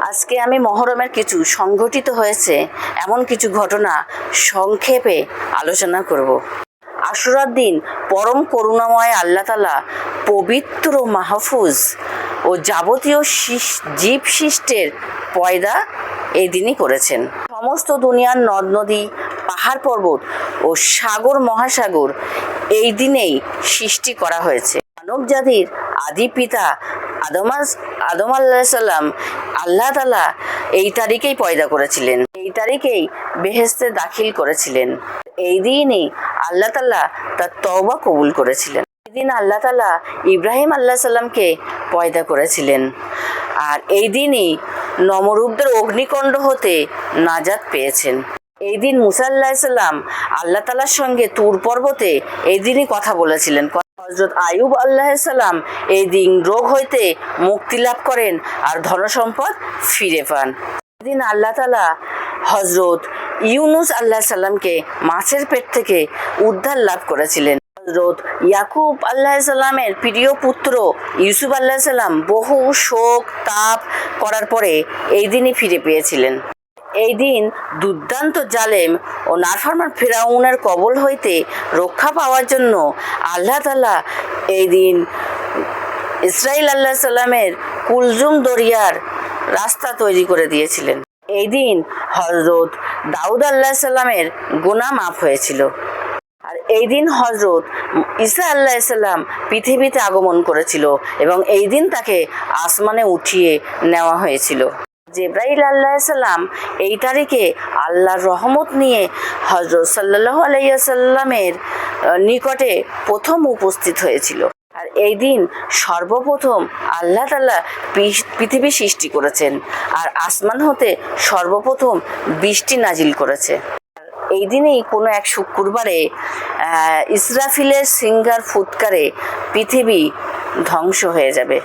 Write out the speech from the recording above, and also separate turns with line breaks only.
আজকে আমি মহরমের কিছু সংঘটিত হয়েছে এমন কিছু ঘটনা সংক্ষেপে আলোচনা করব। আশুরার দিন পরম করুণাময় আল্লাহ তাআলা পবিত্র মাহফুজ ও যাবতীয় জীব সৃষ্টের পয়দা এই দিনই করেছেন। সমস্ত দুনিয়ার নদ নদী, পাহাড় পর্বত ও সাগর মহাসাগর এই দিনেই সৃষ্টি করা হয়েছে। মানব জাতির আদি পিতা আদম আলাইহিস সালাম আল্লাহ তাআলা এই তারিখেই পয়দা করেছিলেন, এই তারিখেই বেহেশতে দাখিল করেছিলেন। এই দিনই আল্লাহ তাআলা তার তওবা কবুল করেছিলেন। এই দিন আল্লাহ তাআলা ইব্রাহিম আলাইহিস সালামকে পয়দা করেছিলেন। আর এই দিনই নমরূদদের অগ্নিকুণ্ড হতে নাজাত পেয়েছেন। এই দিন মুসা আলাইহিস সালাম আল্লাহ তাআলার সঙ্গে তুর পর্বতে এই দিনই কথা বলেছিলেন। হযরত আইয়ুব আলাইহিস সালাম এই দিন রোগ হইতে মুক্তি লাভ করেন আর ধনসম্পদ ফিরে পান। এদিন আল্লাহ তাআলা হযরত ইউনুস আলাইহিস সালামকে মাছের পেট থেকে উদ্ধার লাভ করেছিলেন। হযরত ইয়াকুব আলাইহিস সালামের প্রিয় পুত্র ইউসুফ আলাইহিস সালাম বহু শোক তাপ করার পরে এই দিনই ফিরে পেয়েছিলেন। এই দিন দুর্দান্ত জালেম ও নাফরমান ফিরআউনের কবল হইতে রক্ষা পাওয়ার জন্য আল্লাহ তাআলা এই দিন ইসরাইল আলাইহিস সালামের কুলজুম দরিয়ার রাস্তা তৈরি করে দিয়েছিলেন। এই দিন হযরত দাউদ আলাইহিস সালামের গুনাহ মাফ হয়েছিল। আর এই দিন হযরত ঈসা আলাইহিস সালাম পৃথিবীতে আগমন করেছিল এবং এই দিন তাকে আসমানে উঠিয়ে নেওয়া হয়েছিল। জিবরাইল আলাইহিস সালাম এই তারিখে আল্লাহর রহমত নিয়ে হযরত সাল্লাল্লাহু আলাইহি ওয়াসাল্লামের নিকটে প্রথম উপস্থিত হয়েছিল। আর এই দিন সর্বপ্রথম আল্লাহ তাআলা পৃথিবী সৃষ্টি করেছেন আর আসমান হতে সর্বপ্রথম বৃষ্টি নাজিল করেছে। এই দিনেই কোনো এক শুক্রবারে ইসরাফিলের সিঙ্গার ফুৎকারে পৃথিবী ধ্বংস হয়ে যাবে।